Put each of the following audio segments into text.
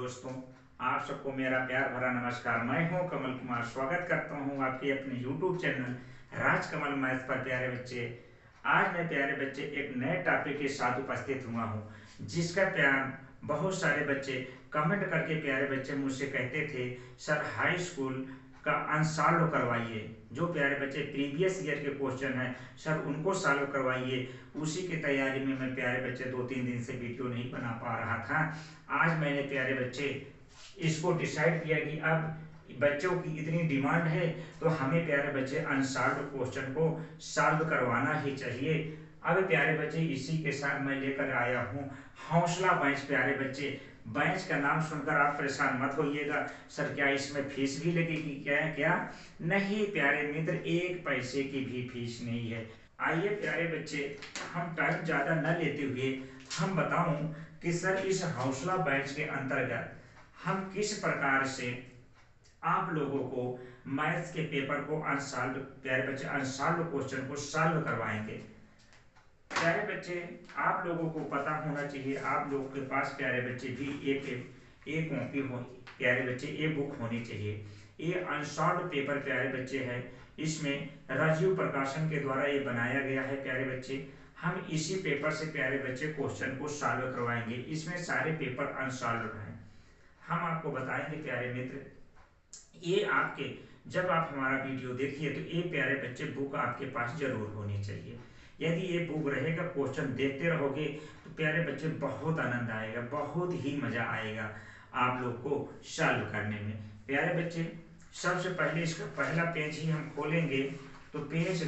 दोस्तों, आप सबको मेरा प्यार भरा नमस्कार। मैं हूं कमल कुमार, स्वागत करता हूं आपके अपने YouTube चैनल राजकमल मैथ पर। प्यारे बच्चे, आज मैं प्यारे बच्चे एक नए टॉपिक के साथ उपस्थित हुआ हूं, जिसका प्यार बहुत सारे बच्चे कमेंट करके प्यारे बच्चे मुझसे कहते थे, सर हाई स्कूल का अनसॉल्व करवाइए। जो प्यारे बच्चे प्रीवियस ईयर के क्वेश्चन हैं सर उनको सॉल्व करवाइए। उसी की तैयारी में मैं प्यारे बच्चे 2-3 दिन से वीडियो नहीं बना पा रहा था। आज मैंने प्यारे बच्चे इसको डिसाइड किया कि अब बच्चों की इतनी डिमांड है तो हमें प्यारे बच्चे अनसॉल्व क्वेश्चन को सॉल्व करवाना ही चाहिए। अब प्यारे बच्चे इसी के साथ मैं लेकर आया हूँ हौसला बेंच। प्यारे बच्चे, बेंच का नाम सुनकर आप परेशान मत होइएगा, सर क्या इसमें फीस भी लगेगी क्या? क्या नहीं प्यारे मित्र, 1 पैसे की भी फीस नहीं है। आइए प्यारे बच्चे, हम टाइम ज़्यादा न लेते हुए हम बताऊं कि सर इस हौसला बैच के अंतर्गत हम किस प्रकार से आप लोगों को मैथ्स के पेपर को अनसॉल्व, प्यारे बच्चे अनसॉल्व क्वेश्चन को सॉल्व करवाएंगे। प्यारे बच्चे, आप लोगों को पता होना चाहिए, आप लोगों के पास प्यारे बच्चे भी एक कॉपी हो, प्यारे बच्चे एक बुक होनी चाहिए। ये अनसॉल्व पेपर प्यारे बच्चे है, इसमें राजीव प्रकाशन के द्वारा ये बनाया गया है। प्यारे बच्चे, हम इसी पेपर से प्यारे बच्चे क्वेश्चन को सॉल्व करवाएंगे। इसमें सारे पेपर अनसॉल्व हैं। हम आपको बताएंगे प्यारे मित्र, ये आपके जब आप हमारा वीडियो देखिए तो ये प्यारे बच्चे बुक आपके पास जरूर होनी चाहिए। यदि ये बुक रहेगा, क्वेश्चन देखते रहोगे तो प्यारे बच्चे बहुत आनंद आएगा, बहुत ही मजा आएगा आप लोग को सॉल्व करने में। प्यारे बच्चे, सबसे पहले इसका पहला पेज ही हम खोलेंगे तो पेज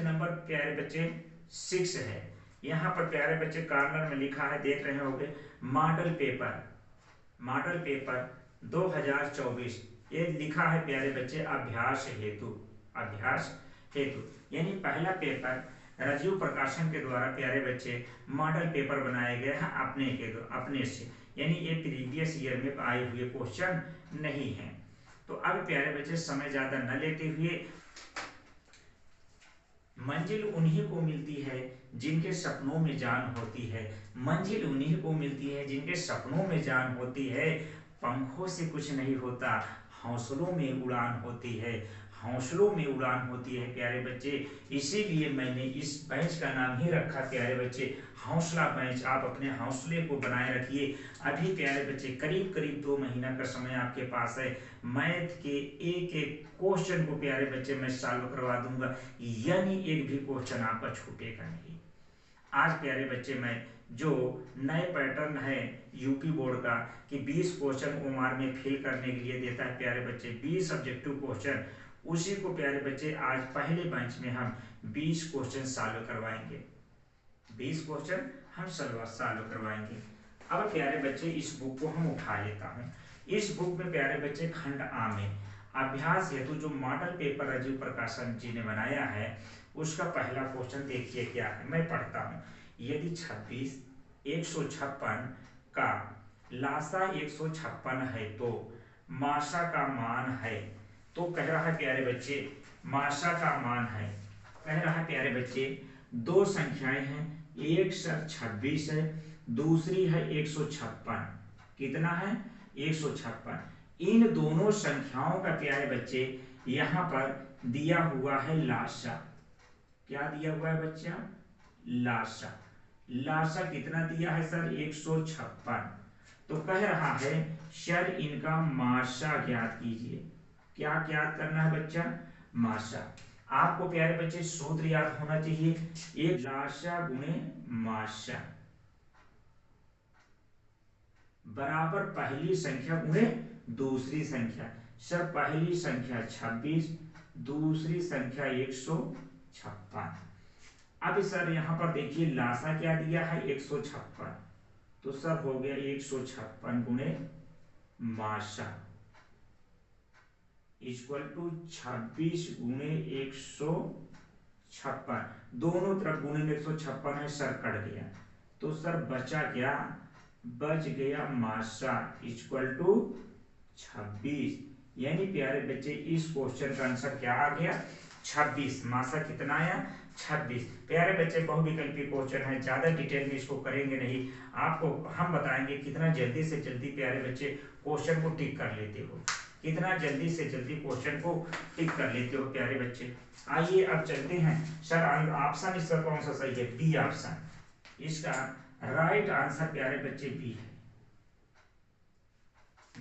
नंबर प्यारे बच्चे 6 है। यहाँ पर प्यारे बच्चे कॉर्नर में लिखा है, देख रहे होंगे, मॉडल पेपर 2024। ये लिखा है प्यारे बच्चे अभ्यास हेतु यानी पहला पेपर राजीव प्रकाशन के द्वारा प्यारे बच्चे मॉडल पेपर बनाए गए हैं अपने से, यानी ये प्रीवियस ईयर में आए हुए क्वेश्चन नहीं है। तो अब प्यारे बच्चे समय ज्यादा न लेते हुए, मंजिल उन्हीं को मिलती है जिनके सपनों में जान होती है। मंजिल उन्हीं को मिलती है जिनके सपनों में जान होती है। पंखों से कुछ नहीं होता, हौसलों में उड़ान होती है। हौसलों में उड़ान होती है प्यारे बच्चे, इसीलिए मैंने इस बेंच का नाम ही रखा प्यारे बच्चे हौसला बेंच। आप अपने हौसले को बनाए रखिए। अभी प्यारे बच्चे करीब 2 महीना का समय आपके पास है। मैथ के एक क्वेश्चन को प्यारे बच्चे मैं सॉल्व करवा दूंगा, यानी एक भी क्वेश्चन आपका छूटेगा नहीं। आज प्यारे बच्चे मैं जो नए पैटर्न है यूपी बोर्ड का कि 20 क्वेश्चन ओमार में फिल करने के लिए देता है प्यारे बच्चे, 20 सब्जेक्टिव क्वेश्चन, उसी को प्यारे बच्चे आज पहले बेंच में हम 20 क्वेश्चन सॉल्व करवाएंगे। 20 क्वेश्चन हम सॉल्व करवाएंगे। अब प्यारे बच्चे इस बुक को हम उठा लेता हूँ। इस बुक में प्यारे बच्चे खंड आ में अभ्यास हेतु जो मॉडल पेपर राजीव प्रकाशन जी ने बनाया है उसका पहला क्वेश्चन देखिए क्या है, मैं पढ़ता हूँ। यदि 156 का लासा 156 है तो मासा का मान है, तो कह रहा है प्यारे बच्चे मासा का मान है। कह रहा है प्यारे बच्चे दो संख्याएं हैं, एक सर 26 है, दूसरी है 156। कितना है? 156। इन दोनों संख्याओं का प्यारे बच्चे यहाँ पर दिया हुआ है लासा। क्या दिया हुआ है बच्चा? लासा। लासा कितना दिया है सर? 156। तो कह रहा है सर इनका मासा ज्ञात कीजिए। क्या ज्ञात करना है बच्चा? मासा। आपको प्यारे बच्चे सूत्र याद होना चाहिए, एक लासा गुणे मासा बराबर पहली संख्या गुणे दूसरी संख्या। सर पहली संख्या 26, दूसरी संख्या 156। अब सर यहाँ पर देखिए लासा क्या दिया है? 156। तो सर हो गया 156 गुणे मासा इक्वल टू 26 गुणे 156। दोनों तरफ गुणे में 156 है, सर कट गया तो सर बचा क्या? बच गया मासा इक्वल टू 26। यानी प्यारे बच्चे इस क्वेश्चन का आंसर क्या आ गया? 26। मासा कितना आया? 26। प्यारे बच्चे बहुविकल्पी क्वेश्चन है, ज्यादा डिटेल में इसको करेंगे नहीं, आपको हम बताएंगे कितना जल्दी से जल्दी प्यारे बच्चे क्वेश्चन को टिक कर लेते हो, कितना जल्दी से जल्दी क्वेश्चन को टिक कर लेते हो प्यारे बच्चे। आइए अब चलते हैं। सर ऑप्शन इसका कौन सा सही है? बी ऑप्शन, इसका राइट आंसर प्यारे बच्चे बी है।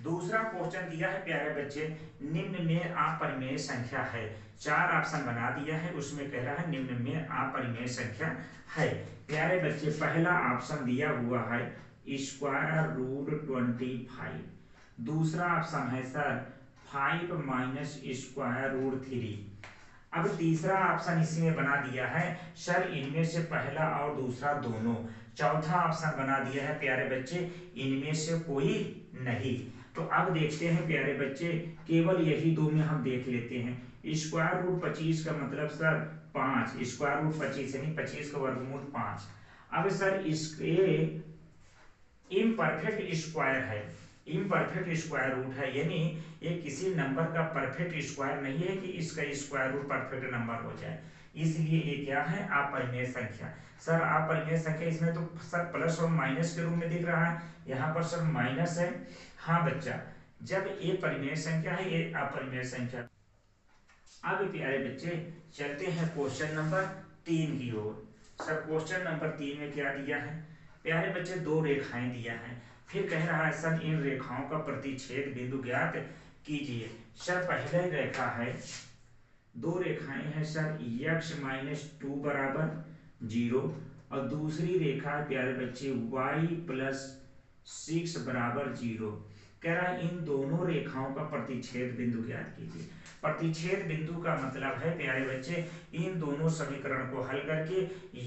दूसरा क्वेश्चन दिया है प्यारे बच्चे, निम्न में अपरिमेय संख्या है। 4 ऑप्शन बना दिया है, उसमें कह रहा है निम्न में अपरिमेय संख्या है। प्यारे बच्चे पहला ऑप्शन दिया हुआ है स्क्वायर रूट 25। दूसरा ऑप्शन है सर 5 माइनस स्क्वायर रूट 3। अब तीसरा ऑप्शन इसी में बना दिया है सर इनमें से पहला और दूसरा दोनों। चौथा ऑप्शन बना दिया है प्यारे बच्चे इनमें से कोई नहीं। तो अब देखते हैं प्यारे बच्चे, केवल यही दो में हम देख लेते हैं। स्क्वायर रूट 25 का मतलब सर 5, स्क्वायर रूट 25 यानी 25 का वर्गमूल 5। अब सर इसके इम्परफेक्ट स्क्वायर है, इम्परफेक्ट स्क्वायर रूट है, यानी ये किसी नंबर का परफेक्ट स्क्वायर नहीं है कि इसका स्क्वायर रूट परफेक्ट नंबर हो जाए, इसलिए ये क्या है? अपरिमेय संख्या। सर अपरिमेय संख्या इसमें तो सर प्लस और माइनस के रूप में दिख रहा है, यहाँ पर सर माइनस है। हाँ बच्चा, जब ये परिमेय संख्या है ये अपरिमेय संख्या। अब प्यारे बच्चे चलते हैं क्वेश्चन नंबर 3 की ओर। सर क्वेश्चन नंबर 3 में क्या दिया है प्यारे बच्चे? 2 रेखाएं दिया है, फिर कह रहा है सर इन रेखाओं का प्रतिच्छेद बिंदु ज्ञात कीजिए। सर पहले रेखा है, 2 रेखाएं हैं सर x माइनस 2 बराबर 0 और दूसरी रेखा है प्यारे बच्चे y प्लस 6 बराबर 0। कह रहा है इन दोनों रेखाओं का प्रतिच्छेद बिंदु ज्ञात कीजिए। प्रतिच्छेद बिंदु का मतलब है प्यारे बच्चे इन दोनों समीकरण को हल करके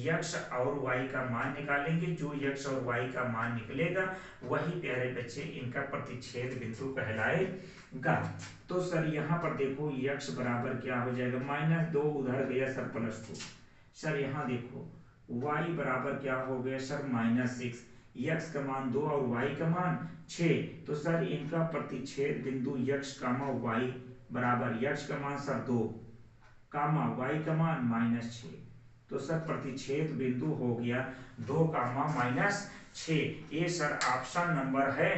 x और y का मान निकालेंगे, जो x और y का मान निकलेगा वही प्यारे बच्चे इनका प्रतिच्छेद बिंदु कहलाएगा। तो सर यहाँ पर देखो x बराबर क्या हो जाएगा? -2 उधर गया सर +2। सर यहाँ देखो y बराबर क्या हो गया सर? -6। x का मान 2 और y का मान 6। तो सर इनका प्रतिच्छेद बिंदु x, y बराबर x का मान सर 2, y का मान -6। तो सर प्रतिच्छेद बिंदु हो गया 2, -6। ये सर ऑप्शन नंबर है।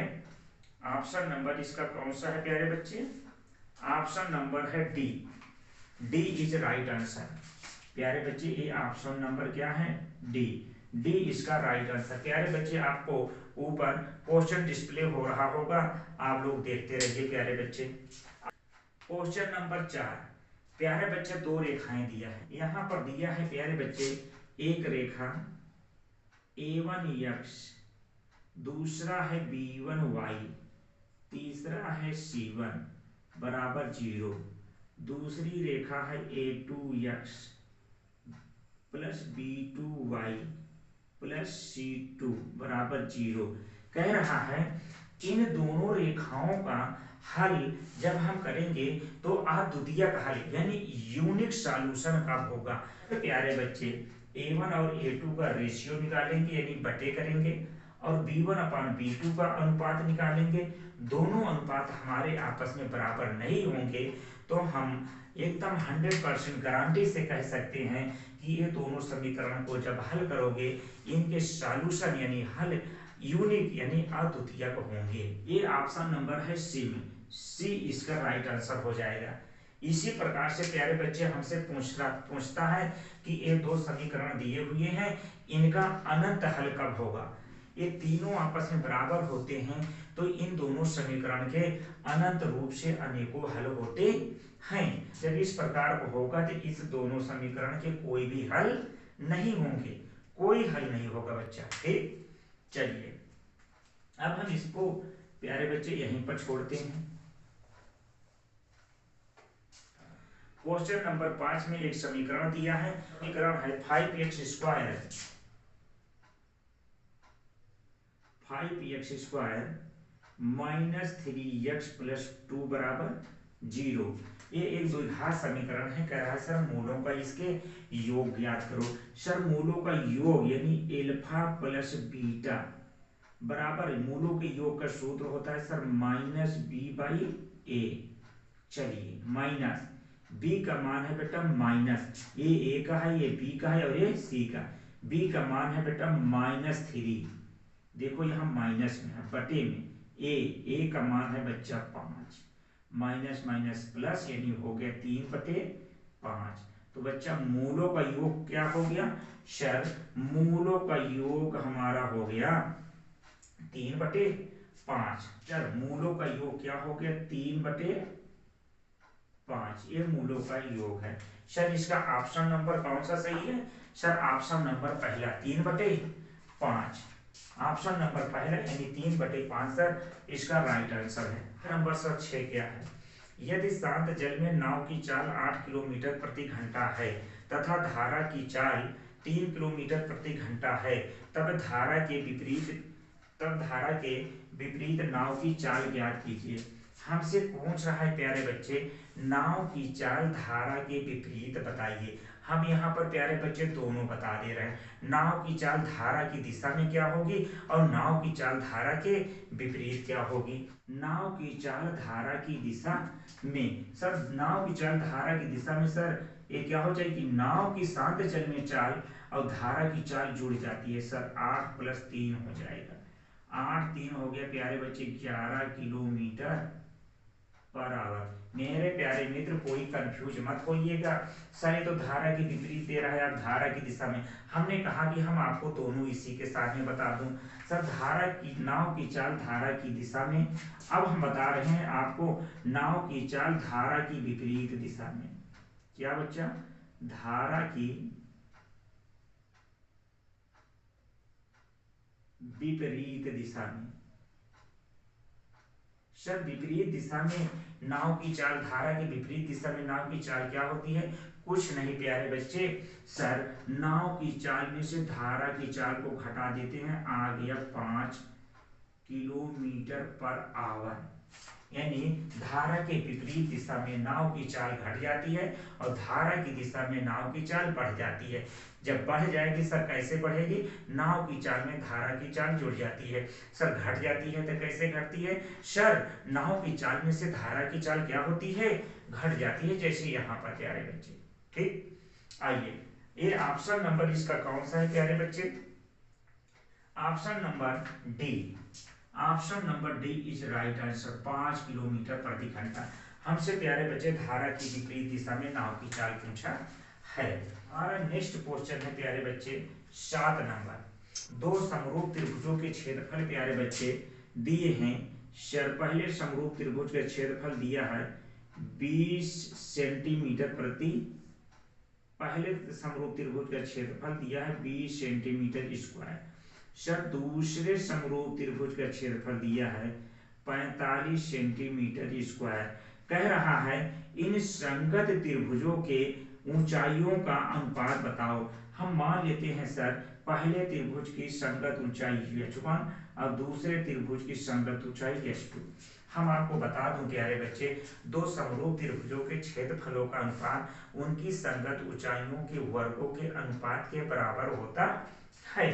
ऑप्शन नंबर इसका कौन सा है प्यारे बच्चे? ऑप्शन नंबर है D. D is right answer. प्यारे बच्चे ये ऑप्शन नंबर क्या है? डी। डी इसका राइट आंसर। प्यारे बच्चे आपको ऊपर क्वेश्चन डिस्प्ले हो रहा होगा, आप लोग देखते रहिए प्यारे बच्चे। क्वेश्चन नंबर 4 प्यारे बच्चे 2 रेखाएं दिया है, यहाँ पर दिया है प्यारे बच्चे एक रेखा a1x, दूसरा है b1y, तीसरा है c1 बराबर 0, दूसरी रेखा है a2x plus b2y plus c2 बराबर 0। कह रहा है इन दोनों रेखाओं का हल जब हम करेंगे तो अद्वितीयक हल यानी यूनिक सॉल्यूशन कब होगा? तो प्यारे बच्चे a1 और a2 का रेशियो निकालेंगे यानी बटे करेंगे और b1/b2 का अनुपात निकालेंगे। दोनों अनुपात हमारे आपस में बराबर नहीं होंगे तो हम एकदम 100% गारंटी से कह सकते हैं कि ये दोनों समीकरण को जब हल करोगे इनके सॉल्यूशन यानी हल यूनिक यानी अद्वितीयक होंगे। ये ऑप्शन नंबर है सी में, सी इसका राइट आंसर हो जाएगा। इसी प्रकार से प्यारे बच्चे हमसे पूछता है कि ये 2 समीकरण दिए हुए हैं, इनका अनंत हल कब होगा? ये तीनों आपस में बराबर होते हैं तो इन दोनों समीकरण के अनंत रूप से अनेकों हल होते हैं। जब इस प्रकार को होगा तो इस दोनों समीकरण के कोई भी हल नहीं होंगे, कोई हल नहीं होगा बच्चा। ठीक, चलिए अब हम इसको प्यारे बच्चे यहीं पर छोड़ते हैं। क्वेश्चन नंबर 5 में एक समीकरण दिया है, समीकरण है 5x स्क्वायर -3x + 2 बराबर 0। ये एक द्विघात समीकरण है। कह रहा है सर मूलों का इसके योग ज्ञात करो। सर मूलों का योग यानी अल्फा प्लस बीटा बराबर मूलों के योग का सूत्र होता है सर -b/a। चलिए माइनस बी का मान है बेटा माइनस, ये ए का है, ये बी का है और ये सी का। बी का मान है बेटा -3, देखो यहाँ माइनस में है, बटे में ए का मान है बच्चा 5, माइनस माइनस प्लस यानी हो गया 3/5। तो बच्चा मूलों का योग क्या हो गया सर, मूलों का योग हमारा हो गया 3/5। सर मूलों का योग क्या हो गया 3/5, ये मूलों का योग है। सर इसका ऑप्शन नंबर कौन सा सही है सर, ऑप्शन नंबर पहला 3/5, ऑप्शन नंबर पहला यानी 3/5 सर इसका राइट आंसर है। नंबर सर 6 क्या है, यदि शांत जल में नाव की चाल 8 किलोमीटर प्रति घंटा है तथा धारा की चाल 3 किलोमीटर प्रति घंटा है, तब धारा के विपरीत नाव की चाल ज्ञात कीजिए। हमसे पूछ रहा है प्यारे बच्चे, नाव की चाल धारा के विपरीत बताइए। हम यहाँ पर प्यारे बच्चे दोनों बता दे रहे हैं, नाव की चाल धारा की दिशा में क्या होगी और नाव की चाल धारा के विपरीत क्या होगी। नाव की चाल धारा की दिशा में सर, नाव की चाल धारा की दिशा में सर ये क्या हो जाएगी, नाव की शांत जल में चाल और धारा की चाल जुड़ जाती है सर, 8 + 3 हो जाएगा, 8 3 हो गया प्यारे बच्चे 11 किलोमीटर/आवर। मेरे प्यारे मित्र कोई कंफ्यूज मत होइएगा, सर ये तो धारा के विपरीत दे रहा है, आप धारा की दिशा में, हमने कहा कि हम आपको दोनों इसी के साथ में बता दूं। सर धारा की, नाव की चाल धारा की दिशा में, अब हम बता रहे हैं आपको नाव की चाल धारा की विपरीत दिशा में। क्या बच्चा, धारा की विपरीत दिशा में। सर विपरीत दिशा में नाव की चाल, धारा के विपरीत दिशा में नाव की चाल क्या होती है, कुछ नहीं प्यारे बच्चे सर, नाव की चाल में से धारा की चाल को घटा देते हैं, आ गया 5 किलोमीटर/आवर। यानी धारा के विपरीत दिशा में नाव की चाल घट जाती है और धारा की दिशा में नाव की चाल बढ़ जाती है। जब बढ़ जाएगी सर कैसे बढ़ेगी, नाव की चाल में धारा की चाल जुड़ जाती है। सर घट जाती है तो कैसे घटती है सर, नाव की चाल में से धारा की चाल क्या होती है, घट जाती है, जैसे यहाँ पर प्यारे बच्चे। ठीक, आइए ये ऑप्शन नंबर इसका कौन सा है प्यारे बच्चे, option number D, option number D is right answer, 5 kilometre प्रति घंटा। हमसे प्यारे बच्चे धारा की विपरीत दिशा में नाव की चाल पूछा है। हमारा नेक्स्ट क्वेश्चन है प्यारे बच्चे 7 नंबर, दो समरूप त्रिभुजों के क्षेत्रफल प्यारे बच्चे दिए हैं। पहले समरूप त्रिभुज का क्षेत्रफल दिया है 20 सेंटीमीटर प्रति, पहले समरूप त्रिभुज का क्षेत्रफल दिया है 20 सेंटीमीटर स्क्वायर। सर दूसरे समरूप त्रिभुज का क्षेत्रफल दिया है 45 सेंटीमीटर स्क्वायर। कह रहा है इन संगत त्रिभुजों के ऊंचाइयों का अनुपात बताओ। हम मान लेते हैं सर पहले त्रिभुज की संगत ऊंचाई h1 और दूसरे त्रिभुज की संगत ऊंचाई h2। हम आपको बता दूं प्यारे बच्चे, दो समरूप त्रिभुजों के क्षेत्रफलों का अनुपात उनकी संगत ऊंचाइयों के वर्गों के अनुपात के बराबर होता है।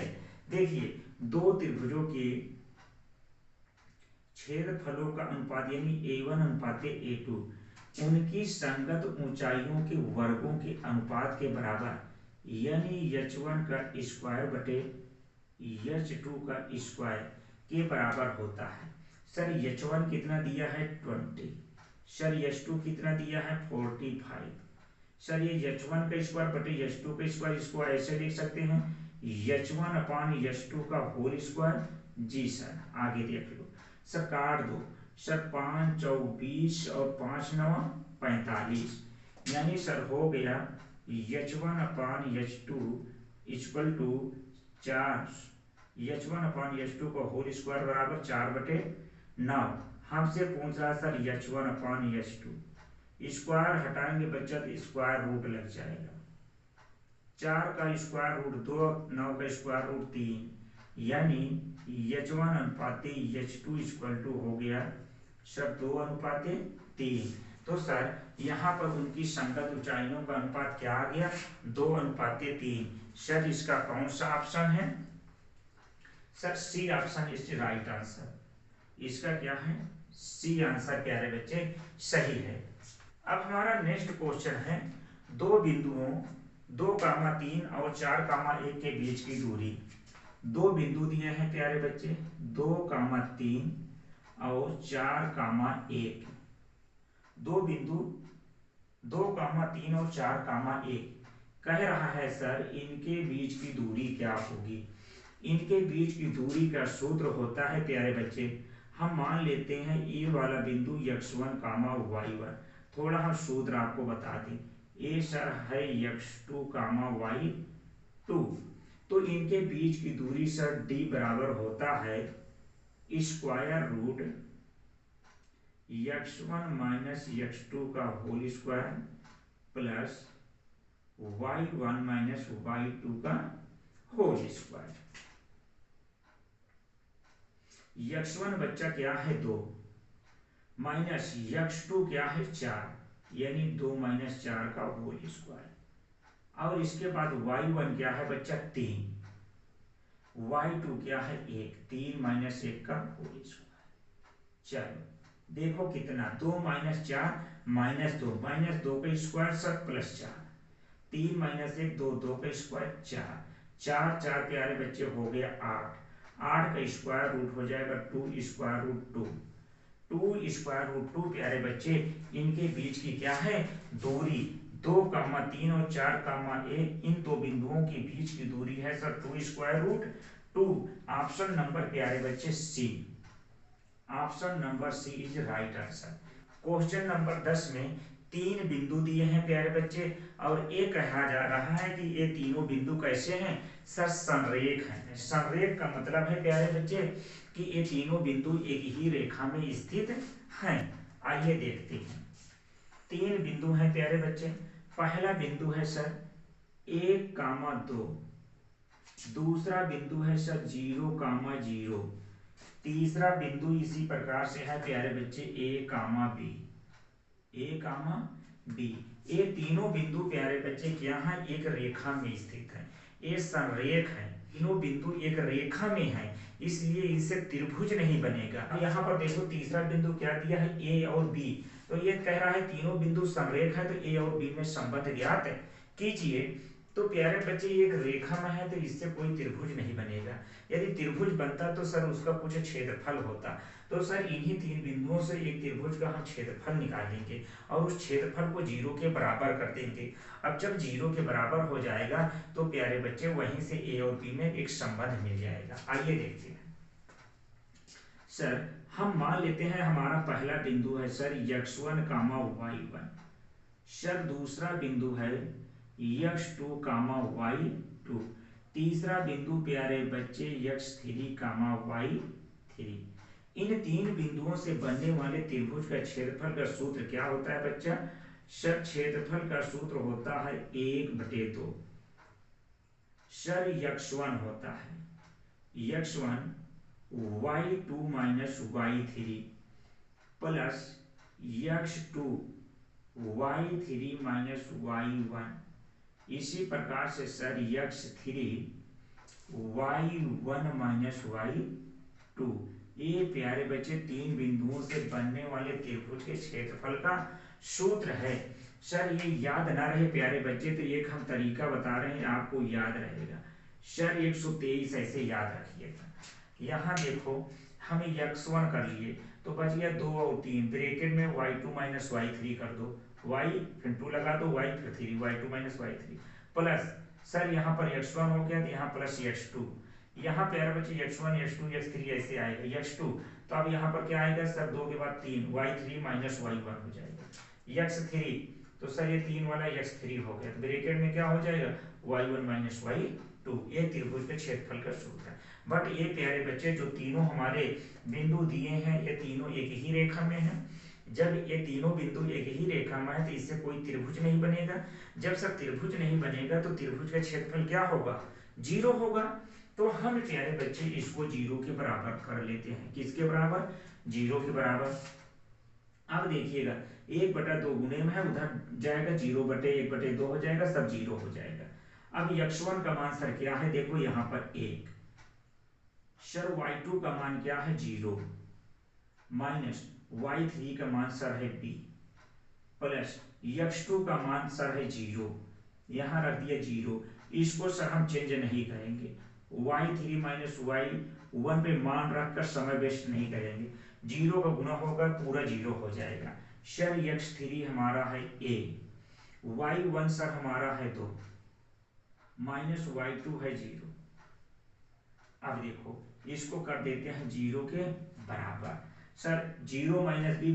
देखिए दो त्रिभुजों के क्षेत्रफलों का अनुपात यानी a1:a2 उनकी संगत ऊंचाइयों के वर्गों के अनुपात के बराबर, यानी h1 का स्क्वायर बटे h2 का स्क्वायर के बराबर होता है। सर h1 कितना दिया है 20, सर h2 कितना दिया है 45। सर ये h1 का स्क्वायर बटे h2 का स्क्वायर, इसको ऐसे लिख सकते हैं h1/h2 का होल स्क्वायर। जी सर आगे देख लो सर, काट दो सर, 5 चौक 20 और 5 9 45, यानी सर हो गया h1/h2 इक्वल टू 4, h1/h2 का होल स्क्वायर बराबर 4/9। हमसे पूछ रहा सर h1/h2 स्क्वायर हटाएंगे बच्चा तो स्क्वायर रूट लग जाएगा, 4 का स्क्वायर रूट 2, 9 का स्क्वायर रूट 3, यानी h1/h2 इक्वल टू हो गया सर 2/3। तो सर यहाँ पर उनकी संगत ऊंचाइयों का अनुपात क्या आ गया 2/3। सर इसका कौन सा ऑप्शन है sir, C option is right answer. इसका क्या है सी आंसर प्यारे बच्चे सही है। अब हमारा नेक्स्ट क्वेश्चन है दो बिंदुओं 2,3 और 4,1 के बीच की दूरी। दो बिंदु दिए हैं प्यारे बच्चे, 2,3 और 4,1। दो बिंदु 2,3 और 4,1 कह रहा है सर इनके बीच की दूरी क्या होगी। इनके बीच की दूरी का सूत्र होता है प्यारे बच्चे, हम मान लेते हैं ए वाला बिंदु x1 कामा y1। थोड़ा हम सूत्र आपको बता दें, ए सर है x2 कामा y2। तो इनके बीच की दूरी सर d बराबर होता है square root x1 minus x2 का whole square plus y1 minus y2 का होल स्क्वायर। x1 बच्चा क्या है 2 माइनस x2 क्या है 4 यानी 2 माइनस 4 का होल स्क्वायर। और इसके बाद y1 क्या है बच्चा 3, y2 क्या है 1, 3 माइनस 1 का होल स्क्वायर। चलो देखो कितना 2 माइनस 4 माइनस 2 का स्क्वायर सर प्लस 4, 3 माइनस 1 2, 2 का स्क्वायर 4, 4 4 प्यारे बच्चे हो गया 8, 8 का स्क्वायर रूट हो जाएगा 2 स्क्वायर रूट 2, 2 स्क्वायर रूट 2 प्यारे बच्चे इनके बीच की क्या है दूरी। 2,3 और 4,1 इन दो बिंदुओं के बीच की दूरी है sir 2 square root 2। Option number प्यारे बच्चे C, option number C is right answer. Question number 10 में तीन बिंदु दिए हैं प्यारे बच्चे और ये कहा जा रहा है कि ये तीनों बिंदु कैसे हैं सर संरेख हैं। संरेख का मतलब है प्यारे बच्चे कि ये तीनों बिंदु एक ही रेखा में स्थित हैं। आइए देखते हैं, तीन बिंदु हैं प्यारे बच्चे। पहला बिंदु है सर 1,2, दूसरा बिंदु है सर 0,0, तीसरा बिंदु इसी प्रकार से है प्यारे बच्चे a, b। ये तीनों बिंदु प्यारे बच्चे क्या है एक रेखा में स्थित है, ये संरेख है। तीनों बिंदु एक रेखा में है इसलिए इससे त्रिभुज नहीं बनेगा। अब यहाँ पर देखो तीसरा बिंदु क्या दिया है a और b, तो ये कह रहा है तीनों बिंदु संरेख है तो a और b में संबंध ज्ञात कीजिए। तो प्यारे बच्चे एक रेखा में है तो इससे कोई त्रिभुज नहीं बनेगा। यदि त्रिभुज बनता तो सर उसका कुछ क्षेत्रफल होता। तो सर इन्हीं तीन बिंदुओं से एक त्रिभुज का हम क्षेत्रफल निकालेंगे और उस क्षेत्रफल को 0 के बराबर कर देंगे। अब जब 0 के बराबर हो जाएगा तो प्यारे बच्चे वहीं से a और b में एक संबंध मिल जाएगा। आइए देखते हैं सर, हम मान लेते हैं हमारा पहला बिंदु है सर x1 कामा y1, सर दूसरा बिंदु है x2 कामा y2, तीसरा बिंदु प्यारे बच्चे x3 कामा y3। इन तीन बिंदुओं से बनने वाले त्रिभुज का क्षेत्रफल का सूत्र क्या होता है बच्चा सर? क्षेत्रफल का सूत्र होता है 1/2। सर x1 होता है x1 y2 minus y3 plus x2 y3 minus y1। इसी प्रकार से sir x3 y1 minus y2। ये प्यारे बच्चे तीन बिंदुओं से बनने वाले त्रिभुज के क्षेत्रफल का सूत्र है। सर ये याद ना रहे प्यारे बच्चे तो एक हम तरीका बता रहे हैं आपको याद रहेगा। सर 123 ऐसे याद रखिएगा। यहाँ देखो हमें x1 कर लिए तो बच गया 2 और 3, ब्रैकेट में y2 माइनस y3 कर दो, y फिर 2 लगा दो, y फिर 3, y2 minus y3 plus sir यहाँ पर x1 हो गया तो यहाँ प्लस x2। यहाँ प्यारे बच्चे x1 x2 x3 ऐसे आएगा x2 तो अब यहाँ पर क्या आएगा सर 2 के बाद 3, y3 माइनस y1 हो जाएगा। x3 तो सर ये 3 वाला x3 हो गया तो ब्रैकेट में क्या हो जाएगा y1 माइनस y2। ये त्रिभुज के क्षेत्रफल का सूत्र है। बट ये प्यारे बच्चे जो तीनों हमारे बिंदु दिए हैं ये तीनों एक ही रेखा में हैं। जब ये तीनों बिंदु एक ही रेखा में है तो इससे कोई त्रिभुज नहीं बनेगा। जब सब त्रिभुज नहीं बनेगा तो त्रिभुज का क्षेत्रफल क्या होगा 0 होगा। तो हम प्यारे बच्चे इसको 0 के बराबर कर लेते हैं। किसके बराबर 0 के बराबर। अब देखिएगा 1/2 गुणे में है उधर जाएगा 0/1/2 हो जाएगा सब 0 हो जाएगा। अब x1 का मान सर क्या है देखो यहाँ पर 1, सर y2 का मान क्या है 0 माइनस y3 का मान सर है b प्लस x2 का मान सर है 0, यहाँ रख दिया 0, इसको सर हम चेंज नहीं करेंगे, y3 माइनस y1 पे मान रखकर समय वेस्ट नहीं करेंगे, 0 का गुना होगा पूरा 0 हो जाएगा। सर x3 हमारा है a, y1 सर हमारा है 2, माइनस y2 है 0। अब देखो इसको कर देते हैं 0 के बराबर, sir 0 minus B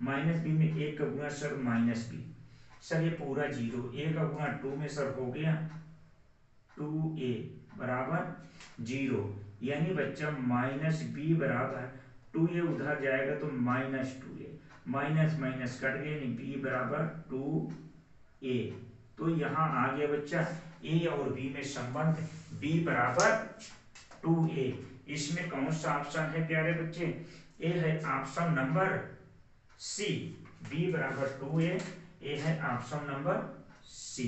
minus B में 1 का गुना सर माइनस बी, सर ये पूरा 0, 1 का गुना 2 में सर हो गया 2a बराबर 0, यानी बच्चा माइनस बी बराबर 2a उधर जाएगा तो minus 2a, minus minus cut गया, यानी b बराबर 2a। तो यहाँ आ गया बच्चा a और b में संबंध, b बराबर 2a। इसमें कौन सा ऑप्शन है प्यारे बच्चे? ए है ऑप्शन नंबर सी, b बराबर 2a, ए है option number C.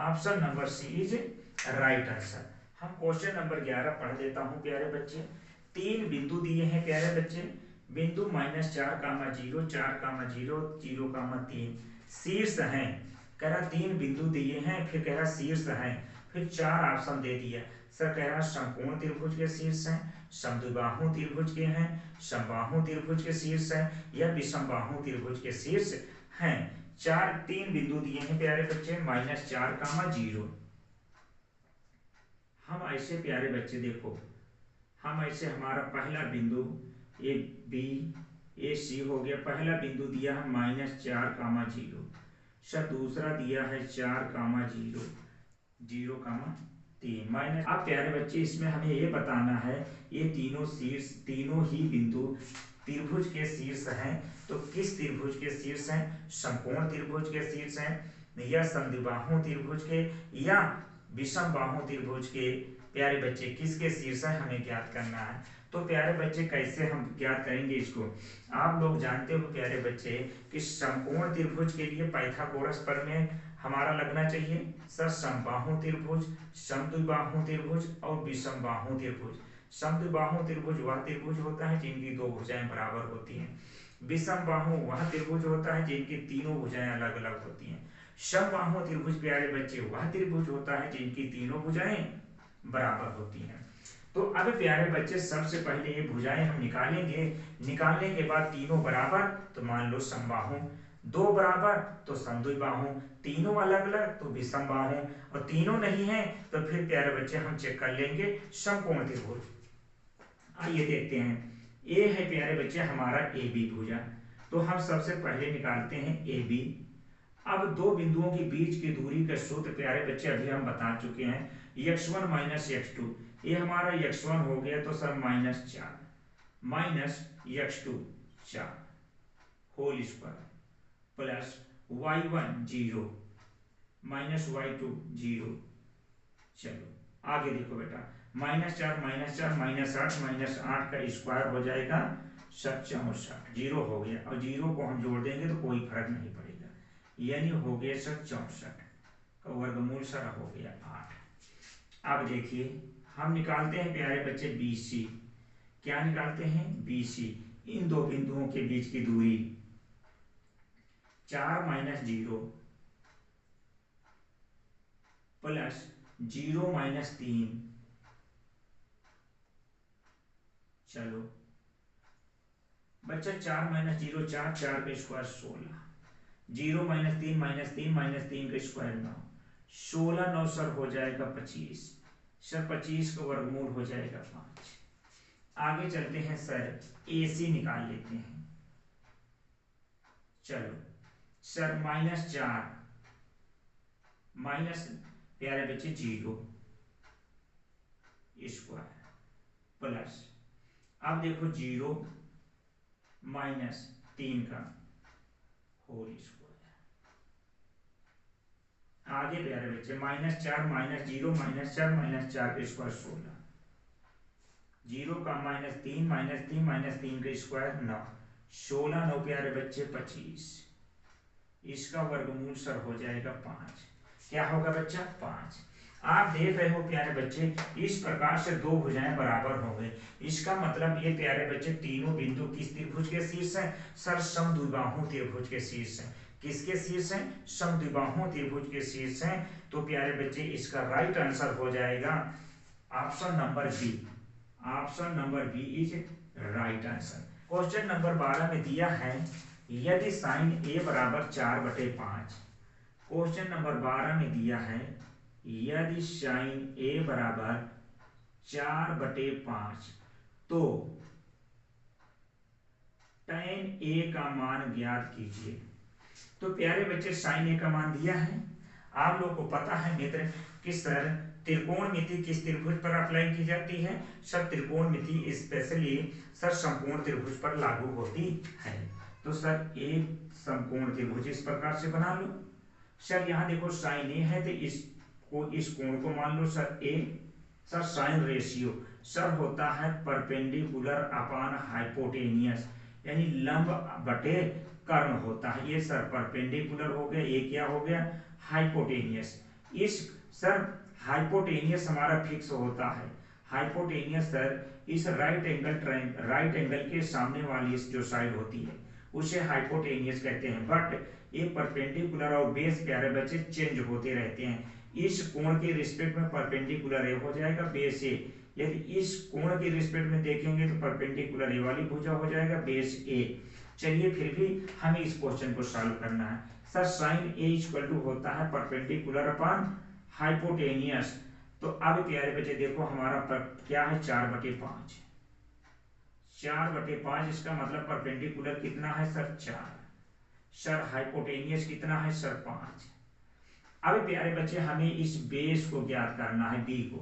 Option number C is right answer. हम क्वेश्चन नंबर 11 पढ़ देता हूं प्यारे बच्चे। 3 बिंदु दिए हैं प्यारे बच्चे, बिंदु -4, 0, 4, 0, 0, 3 शीर्ष है। कह रहा 3 बिंदु दिए हैं, फिर कह रहा शीर्ष है, फिर 4 ऑप्शन दे दिया। सर कह रहा समकोण त्रिभुज के शीर्ष है, समद्विबाहु त्रिभुज के हैं, समबाहु त्रिभुज के शीर्ष है, या विषमबाहु त्रिभुज के शीर्ष हैं। 3 बिंदु दिए हैं प्यारे बच्चे, -4, 0। हम ऐसे प्यारे बच्चे देखो, हम ऐसे हमारा पहला बिंदु ए बी ए सी हो गया, पहला बिंदु दिया है -4, 0। सर दूसरा दिया है 4, 0, 0, 3 माइनस। अब प्यारे बच्चे इसमें हमें ये बताना है, ये तीनों ही बिंदु त्रिभुज के शीर्ष हैं, तो किस त्रिभुज के शीर्ष हैं? समकोण त्रिभुज के शीर्ष हैं, या समद्विबाहु त्रिभुज के, या विषमबाहु त्रिभुज के? प्यारे बच्चे किसके शीर्ष है हमें ज्ञात करना है। तो प्यारे बच्चे कैसे हम ज्ञात करेंगे इसको? आप लोग जानते हो प्यारे बच्चे कि समकोण त्रिभुज के लिए पाइथागोरस प्रमेय हमारा लगना चाहिए। सर समबाहु त्रिभुज, समद्विबाहु त्रिभुज और विषमबाहु त्रिभुज। समद्विबाहु त्रिभुज वह त्रिभुज होता है जिनकी 2 भुजाएं बराबर होती हैं, विषमबाहु वह त्रिभुज होता है जिनकी तीनों भुजाएं अलग अलग होती हैं, समबाहु त्रिभुज प्यारे बच्चे वह त्रिभुज होता है जिनकी तीनों भुजाएं बराबर होती हैं। तो अब प्यारे बच्चे सबसे पहले ये भुजाएं हम निकालेंगे, निकालने के बाद तीनों बराबर तो मान लो समबाहु, 2 बराबर तो समद्विबाहु, तीनों अलग अलग तो विषमबाहु, और तीनों नहीं है तो फिर प्यारे बच्चे हम चेक कर लेंगे समकोण त्रिभुज। आइए देखते हैं, ए है प्यारे बच्चे हमारा ए बी भुजा, तो हम सबसे पहले निकालते हैं ए बी। अब 2 बिंदुओं के बीच की दूरी का सूत्र प्यारे बच्चे अभी हम बता चुके हैं, x1 माइनस x2। ये हमारा x1 हो गया तो sir -4 minus x2 4 whole square plus y1 0 minus y2 0। चलो आगे देखो बेटा, -4 -8 का स्क्वायर हो जाएगा 64, 0 हो गया, और 0 को हम जोड़ देंगे तो कोई फर्क नहीं पड़ेगा, यानी हो गया सर 64 का वर्गमूल सर हो गया 8। अब देखिए हम निकालते हैं प्यारे बच्चे BC। क्या निकालते हैं? BC। इन 2 बिंदुओं के बीच की दूरी 4 - 0 प्लस 0 - 3। चलो बच्चा 4 - 0 4, 4 का स्क्वायर 16, 0 - 3 - 3 का स्क्वायर 9, 16 9 सर हो जाएगा 25, सर 25 का वर्गमूल हो जाएगा 5। आगे चलते हैं सर AC निकाल लेते हैं। चलो सर -4 माइनस प्यारे बच्चे 0 स्क्वायर प्लस, अब देखो 0 - 3 का होल स्क्वायर। आगे प्यारे बच्चे -4 - 0 -4 -4 का स्क्वायर 16, 0 का -3 -3 का स्क्वायर 9, 16 9 प्यारे बच्चे 25, इसका वर्गमूल सर हो जाएगा 5। क्या होगा बच्चा? 5। आप देख रहे हो प्यारे बच्चे इस प्रकार से 2 भुजाएं बराबर हो गए। इसका मतलब ये प्यारे बच्चे तीनों बिंदु किस त्रिभुज के शीर्ष हैं? सर समद्विबाहु त्रिभुज के शीर्ष हैं। किसके शीर्ष हैं? समद्विबाहु त्रिभुज के शीर्ष हैं। तो प्यारे बच्चे इसका राइट आंसर हो जाएगा option number B. Option number B is right answer. Question number 12 में दिया है यदि साइन ए बराबर 4/5। क्वेश्चन नंबर 12 में दिया है यदि साइन ए बराबर 4/5 तो tan ए का मान ज्ञात कीजिए। तो प्यारे बच्चे साइन ए का मान दिया है। आप लोग को पता है मित्र कि सर त्रिकोणमिति किस त्रिभुज पर अप्लाई की जाती है? सर त्रिकोणमिति स्पेशली सर समकोण त्रिभुज पर लागू होती है। तो सर एक समकोण त्रिभुज इस प्रकार से बना लो। सर यहाँ देखो साइन ए है तो इस कोण को मान लो सर ए। सर साइन रेशियो सर होता है परपेंडिकुलर अपान हाइपोटेनियस, यानी लंब बटे कर्ण होता है। ये सर परपेंडिकुलर हो गया, ये क्या हो गया? हाइपोटेनियस। इस सर हाइपोटेनियस हमारा फिक्स होता है। हाइपोटेनियस सर इस राइट एंगल के सामने वाली जो साइड होती है उसे हाइपोटेनियस कहते हैं। बट ये परपेंडिकुलर और बेस प्यारे बच्चे चेंज होते रहते हैं। इस कोण के रिस्पेक्ट में परपेंडिकुलर ए हो जाएगा, बेस ए। यदि इस कोण के रिस्पेक्ट में देखेंगे तो परपेंडिकुलर ए वाली भुजा हो जाएगा, बेस ए। चलिए फिर भी हमें इस क्वेश्चन को सॉल्व करना है। Sir sine A equal to होता है परपेंडिकुलर अपॉन हाइपोटेनियस। तो अब प्यारे बच्चे देखो हमारा क्या है? 4/5। 4/5 इसका मतलब परपेंडिकुलर कितना है सर? 4। सर हाइपोटेनियस कितना है सर? 5। अब प्यारे बच्चे हमें इस बेस को ज्ञात करना है, बी को।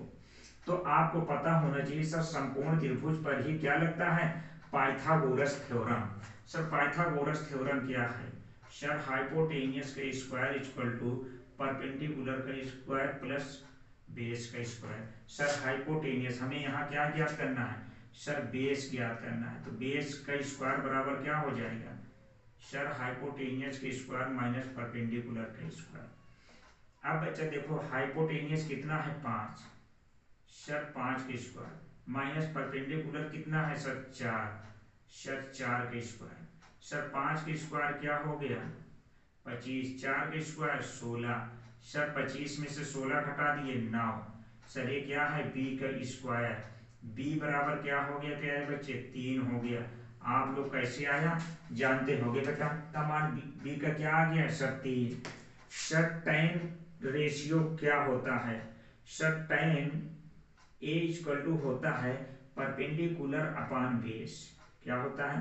तो आपको पता होना चाहिए सर समकोण त्रिभुज पर ही क्या लगता है? Pythagoras theorem. Sir Pythagoras theorem क्या है? सर हाइपोटेनियस का स्क्वायर इक्वल टू परपेंडिकुलर का स्क्वायर प्लस बेस का स्क्वायर। सर हाइपोटेनियस हमें यहाँ क्या ज्ञात करना है? सर बेस ज्ञात करना है। तो बेस का स्क्वायर बराबर क्या हो जाएगा? सर हाइपोटेनियस का स्क्वायर माइनस परपेंडिकुलर का स्क्वायर। अब बच्चा देखो हाइपोटेनियस कितना है? 5। सर 5 का स्क्वायर माइनस परपेंडिकुलर कितना है सर? 4। सर 4 का स्क्वायर। सर 5 का स्क्वायर क्या हो गया? 25। 4 का स्क्वायर 16। सर 25 में से 16 घटा दिए 9। सर ये क्या है? बी का स्क्वायर। बी बराबर क्या हो गया प्यारे बच्चे? 3 हो गया। आप लोग कैसे आया जानते होगे बेटा। तमाम बी का क्या आ गया सर? 3। सर tan रेशियो क्या होता है? Sir tan A equal to होता है परपेंडिकुलर अपान बेस। क्या होता है?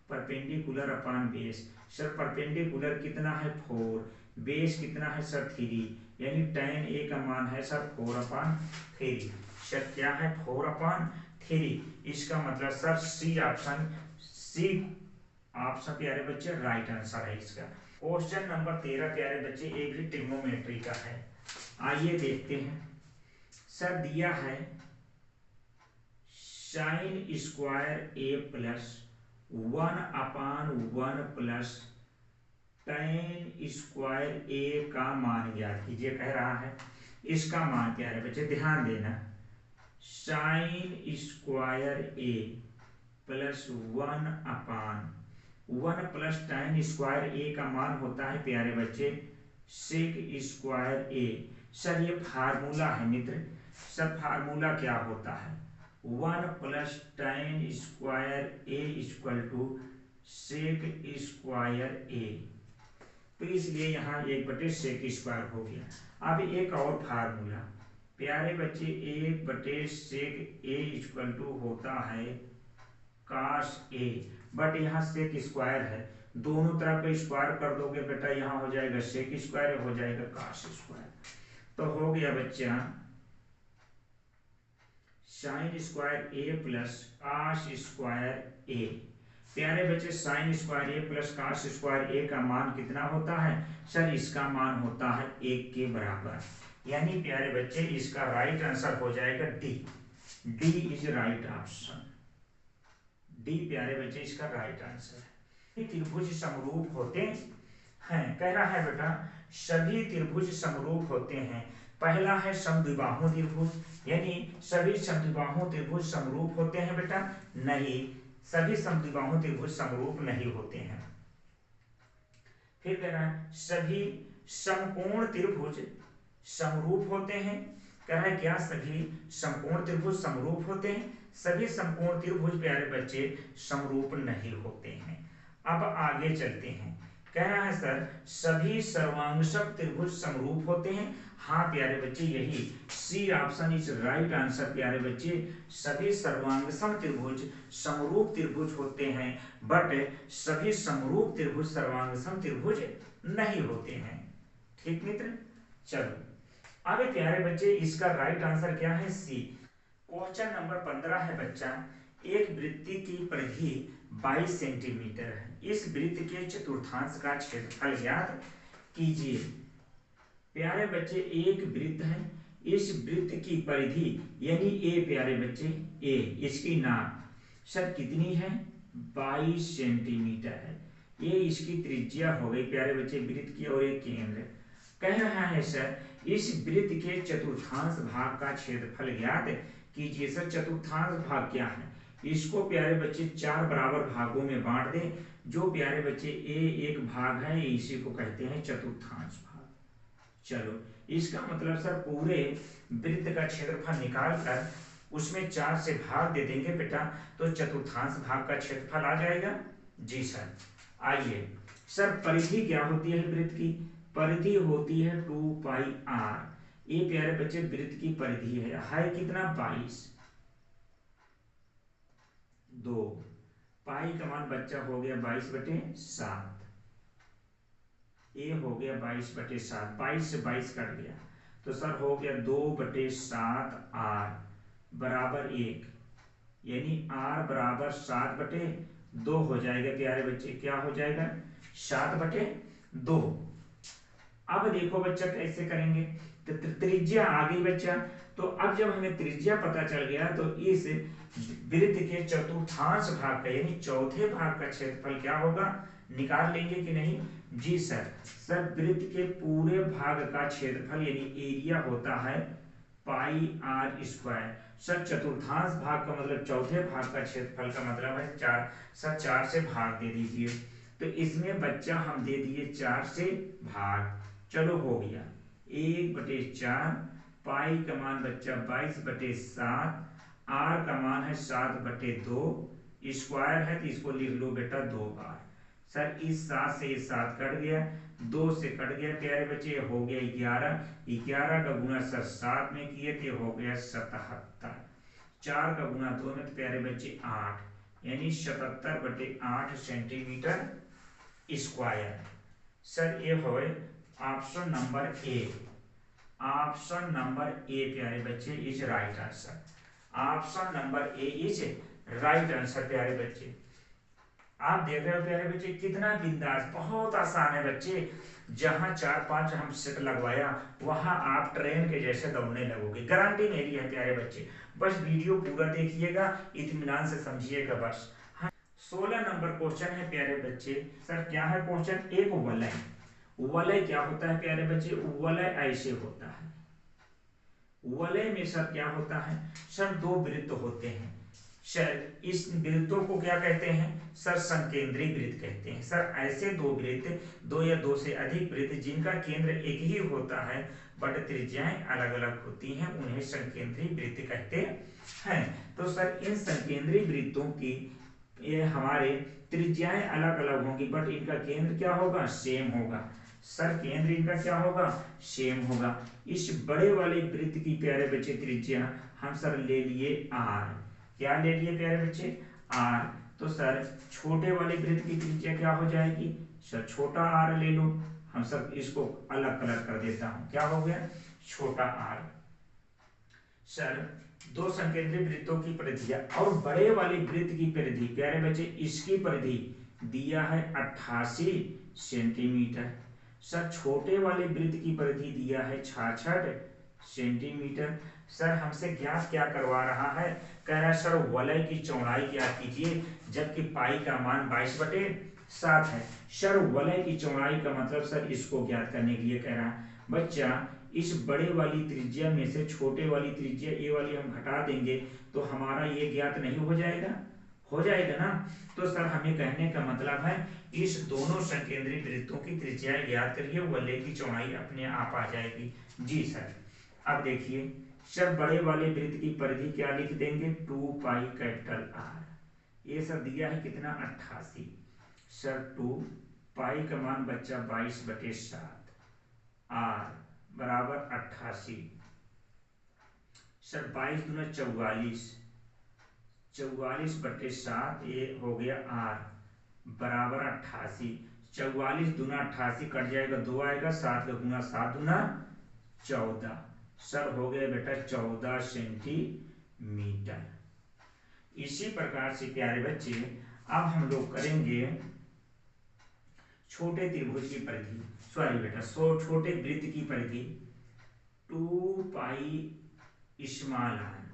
Perpendicular upon base. Sir perpendicular कितना है? 4। बेस कितना है सर? 3। यानी tan ए का मान है सर 4/3। सर क्या है? 4/3। इसका मतलब सर सी ऑप्शन प्यारे बच्चे राइट आंसर है इसका। क्वेश्चन नंबर 13 प्यारे बच्चे एक भी ट्रिग्नोमेट्री का है। आइए देखते हैं। सर दिया है sign square A plus 1/1 plus tan square A का मान ज्ञात कीजिए कह रहा है। इसका मान क्या है बच्चे? ध्यान देना। Sine square A plus 1/1 plus tan square A का मान होता है प्यारे बच्चे सेक स्क्वायर ए। सर ये फार्मूला है मित्र। सर फार्मूला क्या होता है? 1 plus tan square A equal to sec square A. तो इसलिए यहाँ 1/सेक स्क्वायर हो गया। अब एक और फार्मूला प्यारे बच्चे 1/सेक ए इक्वल टू होता है काश ए। बट यहाँ सेक स्क्वायर है, दोनों तरफ का स्क्वायर कर दोगे बेटा यहाँ हो जाएगा सेक स्क्वायर, हो जाएगा काश स्क्वायर। तो हो गया बच्चा साइन स्क्वायर ए प्लस काश स्क्वायर ए। प्यारे बच्चे साइन स्क्वायर ए प्लस काश स्क्वायर ए का मान कितना होता है? सर इसका मान होता है 1 के बराबर। यानी प्यारे बच्चे इसका राइट आंसर हो जाएगा D. D is right option. D प्यारे बच्चे इसका राइट आंसर है। त्रिभुज समरूप होते हैं कह रहा है बेटा सभी त्रिभुज समरूप होते हैं। पहला है समद्विबाहु त्रिभुज, यानी सभी समद्विबाहु त्रिभुज समरूप होते हैं बेटा? नहीं, सभी समद्विबाहु त्रिभुज समरूप नहीं होते हैं। फिर कह रहा है सभी समकोण त्रिभुज समरूप होते हैं। कह रहा है क्या सभी समकोण त्रिभुज समरूप होते हैं? सभी समकोण त्रिभुज प्यारे बच्चे समरूप नहीं होते हैं। अब आगे चलते हैं। कह रहा है सर सभी सर्वांगसम त्रिभुज समरूप होते हैं। हाँ प्यारे बच्चे, यही C option is right answer प्यारे बच्चे। सभी सर्वांगसम त्रिभुज समरूप त्रिभुज होते हैं, बट सभी समरूप त्रिभुज सर्वांगसम त्रिभुज नहीं होते हैं। ठीक मित्र, चलो अब प्यारे बच्चे इसका राइट आंसर क्या है? सी। क्वेश्चन नंबर 15 है बच्चा, एक वृत्त की परिधि 22 सेंटीमीटर है, इस वृत्त के चतुर्थांश का क्षेत्रफल ज्ञात कीजिए। प्यारे बच्चे एक वृत्त है, इस वृत्त की परिधि यानी ए प्यारे बच्चे ए, इसकी नाप सर कितनी है? 22 सेंटीमीटर है। ये इसकी त्रिज्या हो गई प्यारे बच्चे वृत्त की, और एक केंद्र। कह रहा है सर इस वृत्त के चतुर्थांश भाग का क्षेत्रफल ज्ञात कीजिए। सर चतुर्थांश भाग क्या है? इसको प्यारे बच्चे 4 बराबर भागों में बांट दें। जो प्यारे बच्चे ए एक भाग है, इसी को कहते हैं चतुर्थांश भाग। चलो इसका मतलब सर पूरे वृत्त का क्षेत्रफल निकाल कर उसमें 4 से भाग दे देंगे बेटा, तो चतुर्थांश भाग का क्षेत्रफल आ जाएगा। जी सर। आइए सर परिधि क्या होती है वृत्त की? परिधि होती है 2 पाई आर। ये प्यारे बच्चे वृत्त की परिधि है कितना? 22। 2 पाई का मान बच्चा हो गया 22/7। ये हो गया 22/7, 22 से 22 कट गया तो सर हो गया 2/7 आर बराबर 1, यानी आर बराबर 7/2 हो जाएगा प्यारे बच्चे। क्या हो जाएगा? 7/2। अब देखो बच्चा कैसे करेंगे, तो त्रिज्या आ गई बच्चा। तो अब जब हमें त्रिज्या पता चल गया तो इस वृत्त के चतुर्थांश भाग का यानी चौथे भाग का क्षेत्रफल क्या होगा निकाल लेंगे कि नहीं? जी सर। सर वृत्त के पूरे भाग का क्षेत्रफल यानी एरिया होता है पाई आर स्क्वायर। सर चतुर्थांश भाग का मतलब चौथे भाग का क्षेत्रफल का मतलब है 4। सर 4 से भाग दे दीजिए, तो इसमें बच्चा हम दे दिए 4 से भाग। चलो हो गया 1/4, पाई का मान बच्चा 22/7, आर का मान है 7/2, स्क्वायर है तो इसको लिख लो बेटा 2 बार। सर इस 7 से ये 7 कट गया, 2 से कट गया प्यारे बच्चे, हो गया 11। 11 का गुना सर 7 में किए थे, हो गया 77। 4 का गुना 2 में तो प्यारे बच्चे 8, यानी 77/8 सेंटीमीटर स्क्वायर। सर ये हो option number A. Option number A प्यारे बच्चे is right answer. Option number A is right answer प्यारे बच्चे। आप देख रहे हो प्यारे बच्चे कितना बिंदास, बहुत आसान है बच्चे। जहां 4-5 हम सेट लगवाया वहां आप ट्रेन के जैसे दौड़ने लगोगे, गारंटी मेरी है प्यारे बच्चे। बस वीडियो पूरा देखिएगा, इत्मीनान से समझिएगा बस। 16 नंबर क्वेश्चन है प्यारे बच्चे। सर क्या है क्वेश्चन? एक वलय। वलय क्या होता है प्यारे बच्चे? वलय ऐसे होता है। वलय में सर क्या होता है? सर 2 वृत्त होते हैं। सर इस वृत्तों को क्या कहते हैं? सर संकेंद्री वृत्त कहते हैं। सर ऐसे 2 वृत्त, 2 या 2 से अधिक वृत्त जिनका केंद्र एक ही होता है बट त्रिज्याएं अलग अलग होती हैं, उन्हें संकेंद्री वृत्त कहते हैं। तो सर इन संकेंद्री वृत्तों की ये हमारे त्रिज्याएं अलग अलग होंगी बट इनका केंद्र क्या होगा? सेम होगा। सर केंद्र इनका क्या होगा? सेम होगा। इस बड़े वाले वृत्त की प्यारे बच्चे त्रिज्या हम सर ले लिए आर। क्या ले लिए प्यारे बच्चे? आर। तो सर छोटे वाले वृत्त की त्रिज्या क्या हो जाएगी? सर छोटा आर ले लो। हम सब इसको अलग कलर कर देता हूं, क्या हो गया? छोटा आर। सर 2 संकेंद्री वृत्तों की परिधियां और बड़े वाले वृत्त की परिधि प्यारे बच्चे, इसकी परिधि दिया है 88 सेंटीमीटर। सर छोटे वाले वृत्त की परिधि दिया है 66 सेंटीमीटर। सर हमसे ज्ञात क्या करवा रहा है? कह रहा है सर वलय की चौड़ाई ज्ञात कीजिए, जबकि पाई का मान 22/7 है। सर वलय की चौड़ाई का मतलब सर इसको ज्ञात करने के लिए कह रहा है बच्चा, इस बड़े वाली त्रिज्या में से छोटे वाली त्रिज्या ये वाली हम घटा देंगे तो हमारा ये ज्ञात नहीं हो जाएगा? हो जाएगा ना। तो सर हमें कहने का मतलब है इस दोनों संकेंद्रीय वृत्तों की त्रिज्याएं ज्ञात करिए, वलय की चौड़ाई अपने आप आ जाएगी। जी सर। अब देखिए सर बड़े वाले वृत्त की परिधि क्या लिख देंगे, 2 पाई कैपिटल आर। ये सर दिया है कितना, 88। सर 2 पाई का मान बच्चा 22/7, आर बराबर 88। सर 22 दूना 44, 44/7 ये हो गया आर बराबर 88। 44 दूना 88 कट जाएगा, 2 आएगा, 7 का गुना 7 दूना 14। सर हो गया बेटा 14 सेंटीमीटर। इसी प्रकार से प्यारे बच्चे अब हम लोग करेंगे छोटे त्रिभुज की परिधि, सॉरी बेटा छोटे वृत्त की परिधि। 2 pi small R,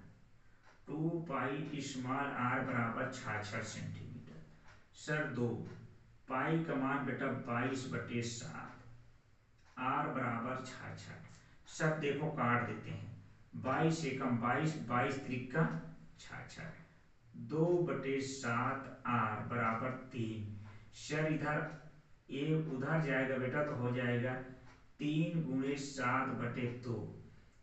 2 pi small R बराबर 66 सेंटीमीटर। सर 2 पाई का मान बेटा 22/7, आर बराबर 66। सब देखो काट देते हैं, 22 एकम 22, 22 त्रिका 66, 2/7 आर बराबर 3। सर इधर ये उधर जाएगा बेटा तो हो जाएगा 3 गुणे 7/2,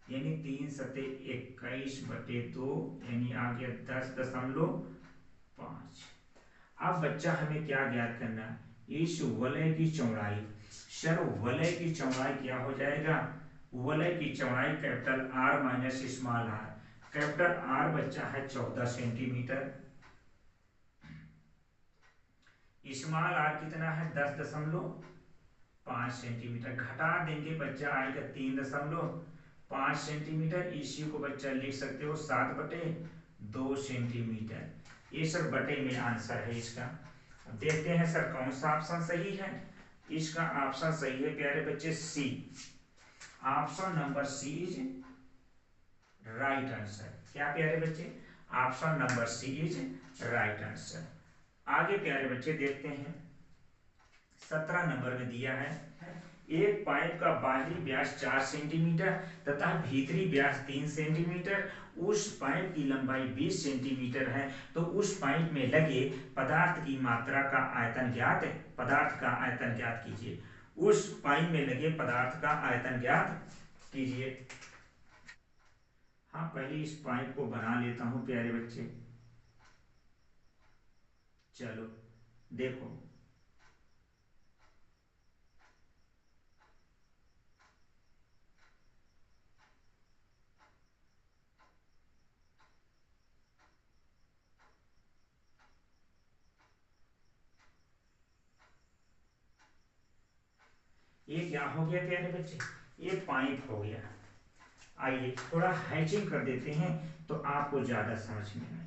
यानी 3 सते 21/2, यानी आ गया 10.5। अब बच्चा हमें क्या ज्ञात करना है, इस वलय की चौड़ाई। सर वलय की चौड़ाई क्या हो जाएगा, वलय की चौड़ाई capital R minus small R. Capital R बच्चा है 14 सेंटीमीटर, स्मॉल आर कितना है 10.5 सेंटीमीटर। घटा देंगे बच्चा आएगा 3.5 सेंटीमीटर। इसी को बच्चा लिख सकते हो 7/2 सेंटीमीटर। ये सर बटे में आंसर है इसका। अब देखते हैं सर कौन सा ऑप्शन सही है। इसका ऑप्शन सही है प्यारे बच्चे C, option number C is right answer. क्या प्यारे बच्चे, option number C is right answer. आगे प्यारे बच्चे देखते हैं 17 नंबर में दिया है एक पाइप का बाहरी व्यास 4 सेंटीमीटर तथा भीतरी व्यास 3 सेंटीमीटर, उस पाइप की लंबाई 20 सेंटीमीटर है, तो उस पाइप में लगे पदार्थ की मात्रा का आयतन ज्ञात है। पदार्थ का आयतन ज्ञात कीजिए, उस पाइप में लगे पदार्थ का आयतन ज्ञात कीजिए। हाँ पहले इस पाइप को बना लेता हूं प्यारे बच्चे। चलो देखो ये क्या हो गया प्यारे बच्चे, ये पाइप हो गया। आइए थोड़ा हैचिंग कर देते हैं तो आपको ज्यादा समझ में आए।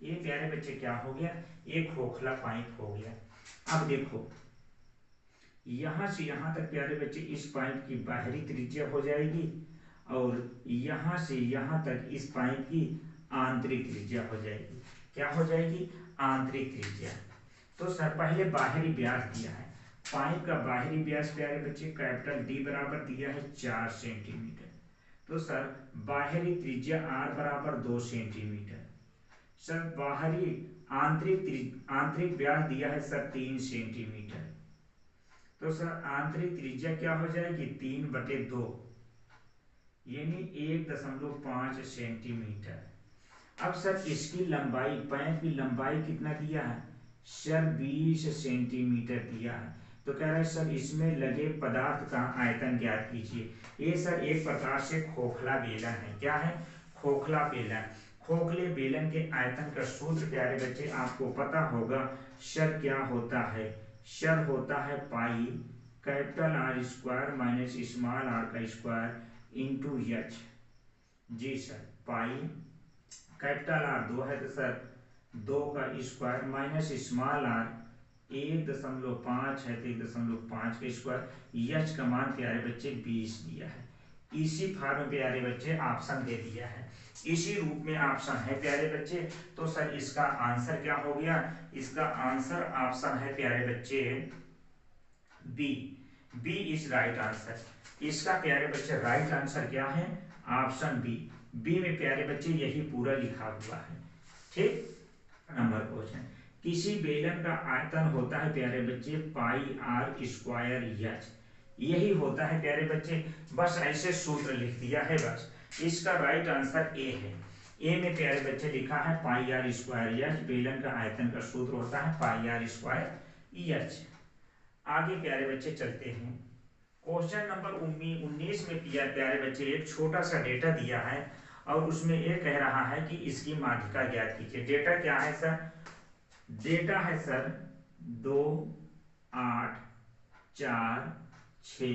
ये प्यारे बच्चे क्या हो गया, एक खोखला पाइप हो गया। अब देखो यहां से यहां तक प्यारे बच्चे इस पाइप की बाहरी त्रिज्या हो जाएगी, और यहां से यहां तक इस पाइप की आंतरिक त्रिज्या हो जाएगी। क्या हो जाएगी, आंतरिक त्रिज्या। तो सर पहले बाहरी व्यास दिया है, पाइप का बाहरी व्यास प्यारे बच्चे कैपिटल डी बराबर दिया है 4 सेंटीमीटर। तो सर बाहरी त्रिज्या आर बराबर 2 सेंटीमीटर। सर बाहरी आंतरिक व्यास दिया है सर 3 सेंटीमीटर। तो सर आंतरिक त्रिज्या क्या हो जाएगी 3/2, यानी 1.5 सेंटीमीटर। अब सर इसकी लंबाई, पाइप की लंबाई कितना दिया है सर 20 सेंटीमीटर दिया है। तो कह रहा है सर इसमें लगे पदार्थ का आयतन ज्ञात कीजिए। ये सर एक प्रकार से खोखला बेलन है। क्या है, खोखला बेलन। खोखले बेलन के आयतन का सूत्र प्यारे बच्चे आपको पता होगा, सर क्या होता है, सर होता है pi capital R square minus small R का स्क्वायर इंटू एच। जी सर पाई कैपिटल आर 2 है तो सर 2 का स्क्वायर माइनस स्मॉल आर 1.5 है तो 1.5 का स्क्वायर। एच का मान प्यारे बच्चे 20 दिया है। इसी फॉर्म में प्यारे बच्चे ऑप्शन दे दिया है, इसी रूप में ऑप्शन है प्यारे बच्चे। तो सर इसका आंसर क्या हो गया, इसका आंसर ऑप्शन है प्यारे बच्चे B, B is right answer. इसका प्यारे बच्चे राइट आंसर क्या है, ऑप्शन बी, बी में प्यारे बच्चे यही पूरा लिखा हुआ है। ठीक, नंबर क्वेश्चन, किसी बेलन का आयतन होता है प्यारे बच्चे पाई आर स्क्वायर एच, यही होता है प्यारे बच्चे, बस ऐसे सूत्र लिख दिया है बस। इसका राइट आंसर ए है, ए में प्यारे बच्चे लिखा है पाई आर स्क्वायर एच, बेलन का आयतन का सूत्र होता है पाई आर स्क्वायर एच। आगे प्यारे बच्चे चलते हैं, क्वेश्चन नंबर 19 में प्यारे बच्चे एक छोटा सा डेटा दिया है और उसमें ये कह रहा है कि इसकी माध्यिका ज्ञात कीजिए। डेटा क्या है सर, डेटा है सर 2 8 4 6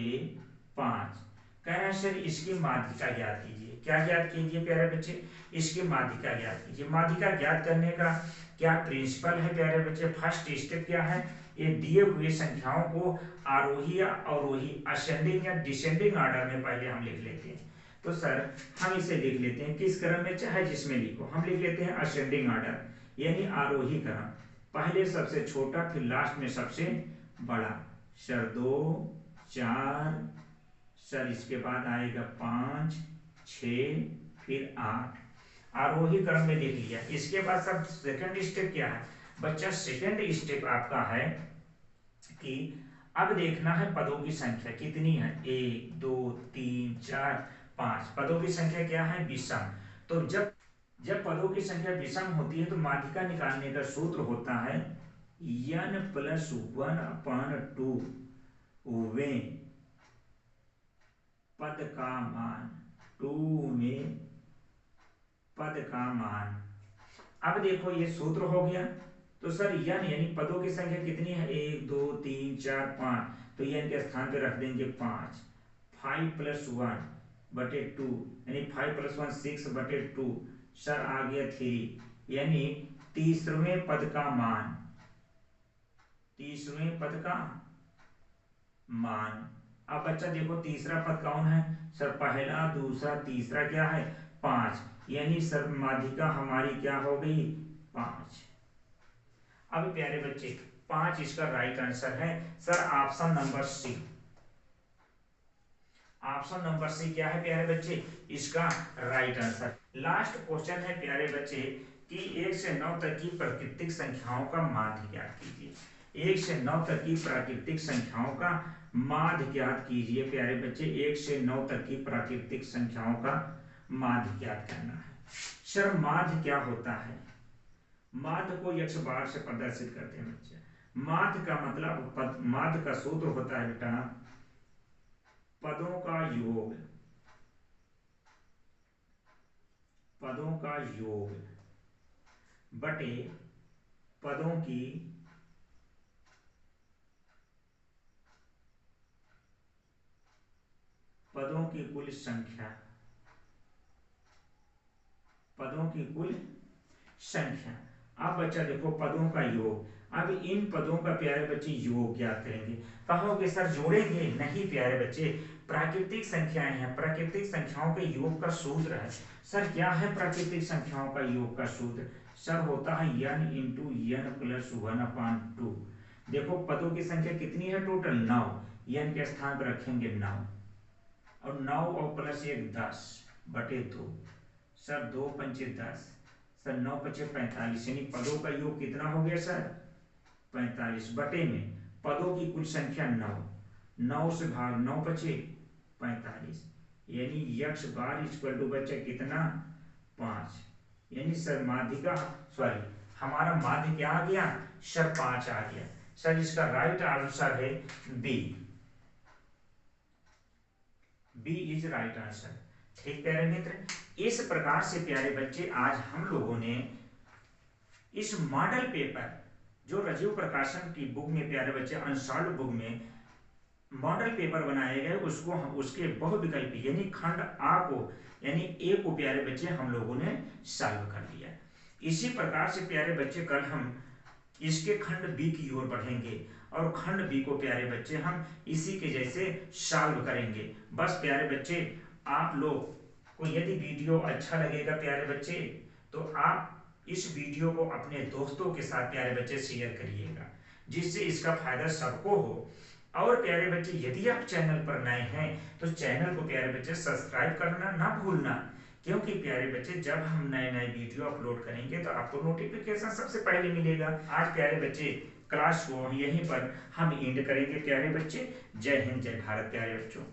5, कह रहा है सर इसकी माध्यिका ज्ञात कीजिए। क्या ज्ञात कीजिए प्यारे बच्चे, इसकी माध्यिका ज्ञात कीजिए। माध्यिका ज्ञात करने का क्या प्रिंसिपल है प्यारे बच्चे, फर्स्ट स्टेप क्या है, ये दिए हुए संख्याओं को आरोही या अवरोही असेंडिंग या डिसेंडिंग ऑर्डर में पहले हम लिख लेते हैं। तो सर हम इसे लिख लेते हैं किस क्रम में, चाहे जिसमें लिखो, हम लिख लेते हैं असेंडिंग ऑर्डर यानी आरोही क्रम, पहले सबसे छोटा फिर लास्ट में सबसे बड़ा। सर 2 4, सर इसके बाद आएगा 5 6 फिर 8, आरोही क्रम में लिख लिया। इसके बाद सब सेकंड स्टेप क्या है बच्चा, सेकंड स्टेप आपका है कि अब देखना है पदों की संख्या कितनी है, 1 2 3 4 5, पदों की संख्या क्या है विषम। तो जब पदों की संख्या विषम होती है तो माध्यिका निकालने का सूत्र होता है n + 1/2 में पद का मान, 2 में पद का मान। अब देखो ये सूत्र हो गया, तो सर n यानी पदों की संख्या कितनी है, 1 2 3 4 5, तो n के स्थान पे रख देंगे 5, 5 + 1/2 यानी 5 + 1 6/2, सर आ गया 3 यानी तीसरे पद का मान, तीसरे पद का मान। अब बच्चा देखो तीसरा पद कौन है, सर पहला दूसरा तीसरा क्या है 5, यानी सर माध्यिका हमारी क्या हो गई 5। अब प्यारे बच्चे 5 इसका राइट आंसर है sir option number C, option number C क्या है प्यारे बच्चे, इसका राइट आंसर। लास्ट क्वेश्चन है प्यारे बच्चे कि 1 से 9 तक की प्राकृतिक संख्याओं का माध्य ज्ञात कीजिए। 1 से 9 तक की प्राकृतिक संख्याओं का माध्य ज्ञात कीजिए प्यारे बच्चे, 1 से 9 तक की प्राकृतिक संख्याओं का माध्य ज्ञात करना है। सर माध्य क्या होता है, माध्य को x बार से प्रदर्शित करते हैं बच्चे। माध्य का मतलब, माध्य का सूत्र होता है बेटा पदों का योग, पदों का योग बटे पदों की कुल संख्या, पदों की कुल संख्या। अब बच्चा देखो पदों का योग, अब इन पदों का प्यारे बच्चे योग ज्ञात करेंगे। कहोगे सर जोड़ेंगे, नहीं प्यारे बच्चे, प्राकृतिक संख्याएं हैं, प्राकृतिक संख्याओं के योग का सूत्र है। सर क्या है प्राकृतिक संख्याओं का योग का सूत्र, सर होता है n × n + 1/2। देखो पदों की संख्या कितनी है टोटल 9, n के स्थान पर रखेंगे 9 और 9 और प्लस 1 10/2, सर 2 पंचे 10, सर 9 पचे 45, यानी पदों का योग कितना हो गया सर 45 बटे में पदों की कुल संख्या 9, 9 से भाग 9 पचे 45, यानी x बार इक्वल टू बच्चा कितना 5, यानी सर माध्यिका सॉरी हमारा माध्य क्या आ गया सर 5 आ गया। सर इसका राइट आंसर है B, B is right answer. ठीक प्यारे मित्र, इस प्रकार से प्यारे बच्चे आज हम लोगों ने इस मॉडल पेपर जो राजीव प्रकाशन की बुक में प्यारे बच्चे अनसॉल्व बुक में मॉडल पेपर बनाए गए उसको हम उसके बहुविकल्पी यानी खंड आ को यानी ए को प्यारे बच्चे हम लोगों ने सॉल्व कर लिया। इसी प्रकार से प्यारे बच्चे कल हम इसके खंड बी की ओर बढ़ेंगे और खंड बी को प्यारे बच्चे हम इसी के जैसे सॉल्व करेंगे। बस प्यारे बच्चे आप लोग को यदि वीडियो अच्छा लगेगा प्यारे बच्चे, तो आप इस वीडियो को अपने दोस्तों के साथ प्यारे बच्चे शेयर करिएगा, जिससे इसका फायदा सबको हो। और प्यारे बच्चे, यदि आप चैनल पर नए हैं तो चैनल को प्यारे बच्चे सब्सक्राइब करना ना भूलना, क्योंकि प्यारे बच्चे जब हम नए नए वीडियो अपलोड करेंगे तो आपको नोटिफिकेशन सबसे पहले मिलेगा। आज प्यारे बच्चे क्लास को यहीं पर हम एंड करेंगे प्यारे बच्चे। जय हिंद, जय भारत प्यारे बच्चों।